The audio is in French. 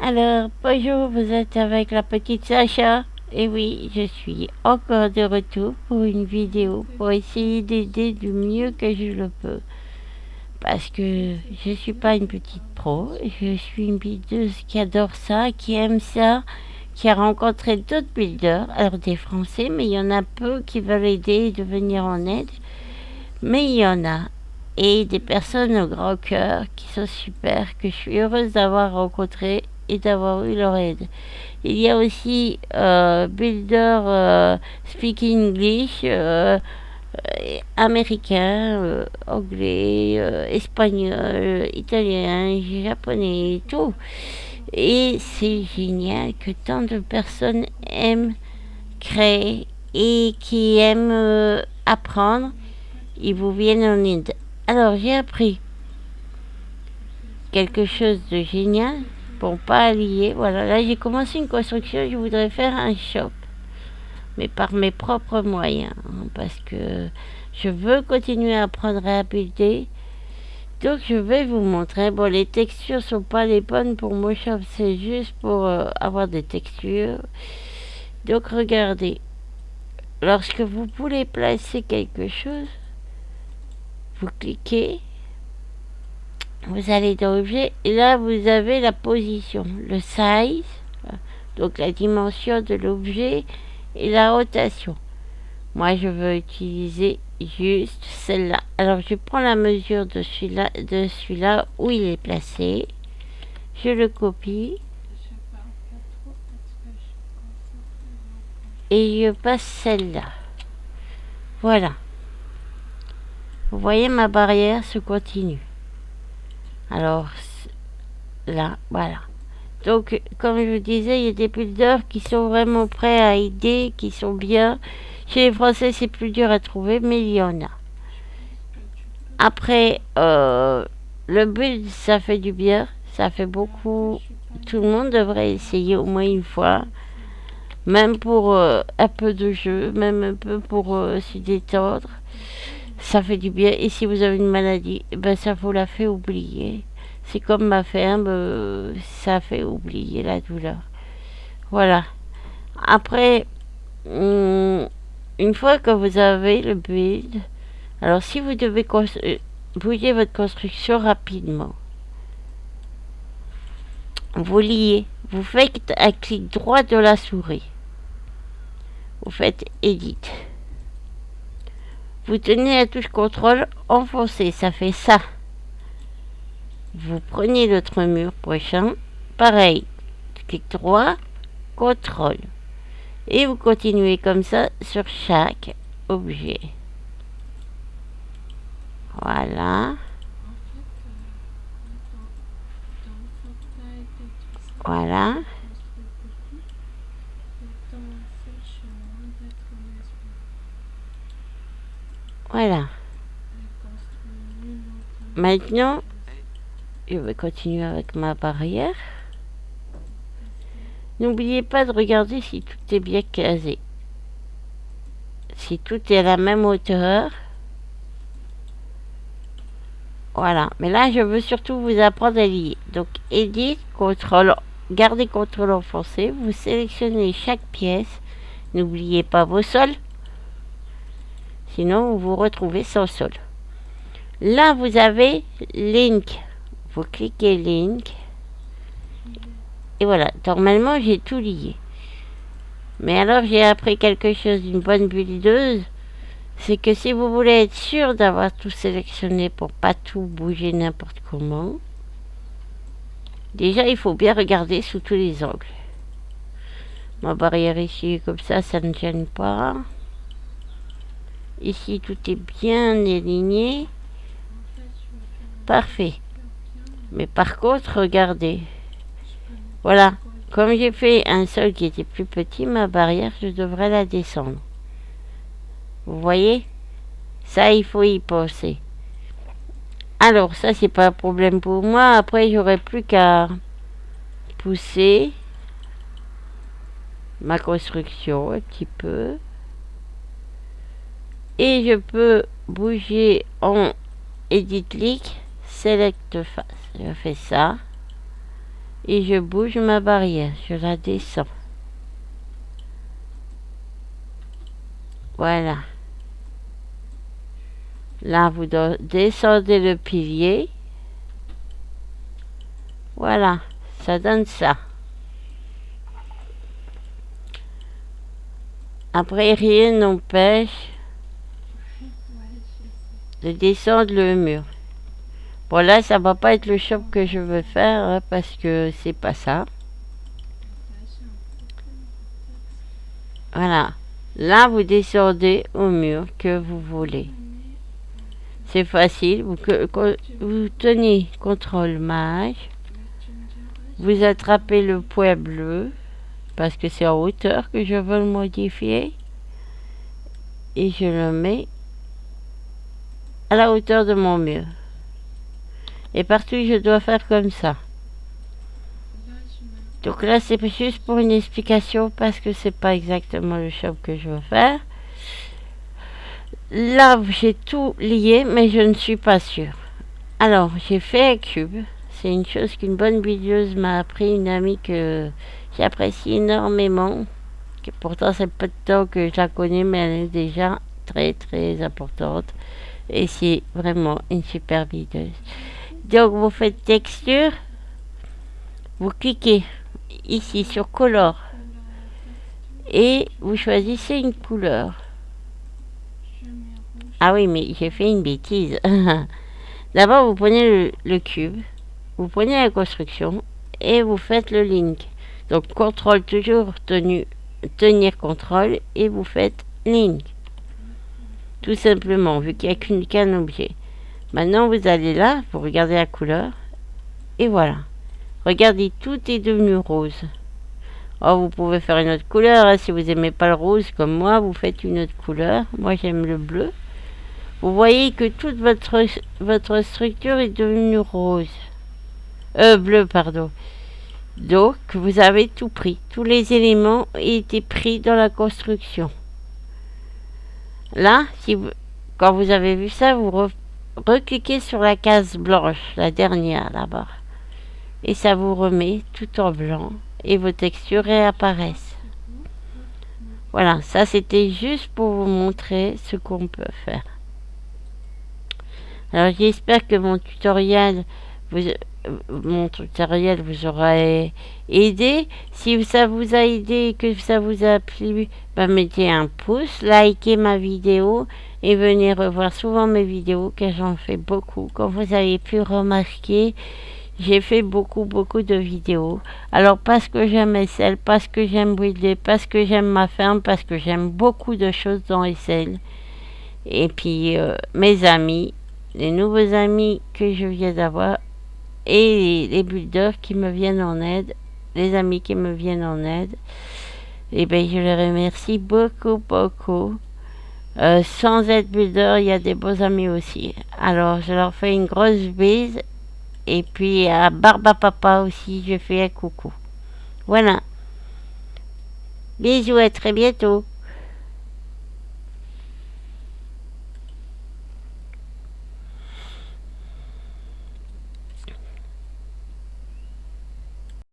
Alors, bonjour, vous êtes avec la petite Sacha. Et oui, je suis encore de retour pour une vidéo pour essayer d'aider du mieux que je le peux. Parce que je suis pas une petite pro, je suis une buildeuse qui adore ça, qui aime ça, qui a rencontré d'autres builders, alors des Français, mais il y en a peu qui veulent aider et de venir en aide. Mais il y en a. Et des personnes au grand cœur qui sont super, que je suis heureuse d'avoir rencontrées et d'avoir eu leur aide. Il y a aussi Builder Speak English, américain, anglais, espagnol, italien, japonais, tout. Et c'est génial que tant de personnes aiment créer et qui aiment apprendre. Ils vous viennent en aide. Alors j'ai appris quelque chose de génial pour pas allier. Voilà, là j'ai commencé une construction, je voudrais faire un shop, mais par mes propres moyens, hein, parce que je veux continuer à apprendre à builder. Donc je vais vous montrer. Bon, les textures sont pas les bonnes pour mon shop, c'est juste pour avoir des textures. Donc regardez, lorsque vous voulez placer quelque chose, vous cliquez. Vous allez dans l'objet et là vous avez la position, le size, donc la dimension de l'objet et la rotation. Moi je veux utiliser juste celle-là. Alors je prends la mesure de celui-là où il est placé. Je le copie et je passe celle-là. Voilà. Vous voyez ma barrière se continue. Alors là, voilà. Donc, comme je vous disais, il y a des builders qui sont vraiment prêts à aider, qui sont bien. Chez les Français, c'est plus dur à trouver, mais il y en a. Après, le build, ça fait du bien, ça fait beaucoup. Tout le monde devrait essayer au moins une fois, même pour un peu de jeu, même un peu pour se détendre. Ça fait du bien. Et si vous avez une maladie, ben ça vous la fait oublier. C'est comme ma ferme, ça fait oublier la douleur. Voilà. Après, une fois que vous avez le build, alors si vous devez bouger votre construction rapidement, vous liez, vous faites un clic droit de la souris, vous faites Edit. Vous tenez la touche contrôle enfoncée, ça fait ça. Vous prenez l'autre mur prochain, pareil, clic droit, contrôle. Et vous continuez comme ça sur chaque objet. Voilà. Voilà. Voilà. Maintenant, je vais continuer avec ma barrière. N'oubliez pas de regarder si tout est bien casé. Si tout est à la même hauteur. Voilà. Mais là, je veux surtout vous apprendre à lier. Donc, Edit, contrôle, gardez contrôle enfoncé. Vous sélectionnez chaque pièce. N'oubliez pas vos sols. Sinon, vous vous retrouvez sans sol. Là, vous avez Link. Vous cliquez Link. Et voilà. Normalement, j'ai tout lié. Mais alors, j'ai appris quelque chose d'une bonne buildeuse. C'est que si vous voulez être sûr d'avoir tout sélectionné pour pas tout bouger n'importe comment, déjà, il faut bien regarder sous tous les angles. Ma barrière ici, comme ça ne gêne pas. Ici, tout est bien aligné. Parfait. Mais par contre, regardez. Voilà. Comme j'ai fait un sol qui était plus petit, ma barrière, je devrais la descendre. Vous voyez? Ça, il faut y penser. Alors, ça, c'est pas un problème pour moi. Après, j'aurais plus qu'à pousser ma construction un petit peu. et je peux bouger en Edit Click, Select Face. Je fais ça et je bouge ma barrière, je la descends. Voilà. Là, vous descendez le pilier. Voilà, ça donne ça. Après, rien n'empêche de descendre le mur. Bon, là, ça va pas être le shop que je veux faire, hein, parce que c'est pas ça. Voilà. Là, vous descendez au mur que vous voulez. C'est facile. Vous tenez CTRL Maj. Vous attrapez le point bleu, parce que c'est en hauteur que je veux le modifier. Et je le mets à la hauteur de mon mur. Et partout, je dois faire comme ça. Donc là, c'est juste pour une explication parce que c'est pas exactement le shop que je veux faire. Là, j'ai tout lié, mais je ne suis pas sûre. Alors, j'ai fait un cube. C'est une chose qu'une bonne vidéose m'a appris, une amie que j'apprécie énormément. Que pourtant, c'est peu de temps que je la connais, mais elle est déjà très, très importante. Et c'est vraiment une super vidéose. Donc, vous faites texture. Vous cliquez ici sur Color. Et vous choisissez une couleur. Ah oui, mais j'ai fait une bêtise. D'abord, vous prenez le cube, vous prenez la construction et vous faites le link. Donc, contrôle toujours, tenir contrôle et vous faites link. Tout simplement, vu qu'il n'y a qu'un objet. Maintenant, vous allez là, vous regardez la couleur et voilà. Regardez, tout est devenu rose. Oh, vous pouvez faire une autre couleur. Hein. Si vous n'aimez pas le rose comme moi, vous faites une autre couleur. Moi, j'aime le bleu. Vous voyez que toute votre structure est devenue rose. Bleu, pardon. Donc, vous avez tout pris. Tous les éléments étaient pris dans la construction. Là, quand vous avez vu ça, vous recliquez sur la case blanche, la dernière là-bas. Et ça vous remet tout en blanc. Et vos textures réapparaissent. Voilà, ça c'était juste pour vous montrer ce qu'on peut faire. Alors j'espère que mon tutoriel vous aura aidé. Si ça vous a aidé et que ça vous a plu, mettez un pouce, likez ma vidéo et venez revoir souvent mes vidéos car j'en fais beaucoup. Comme vous avez pu remarquer, j'ai fait beaucoup de vidéos. Alors parce que j'aime SL, parce que j'aime builder, parce que j'aime ma ferme, parce que j'aime beaucoup de choses dans SL. Et puis mes amis, les nouveaux amis que je viens d'avoir et les builders qui me viennent en aide, les amis qui me viennent en aide, et bien je les remercie beaucoup. Sans être builder, il y a des beaux amis aussi. Alors je leur fais une grosse bise. Et puis à Barba Papa aussi, je fais un coucou. Voilà. Bisous, à très bientôt.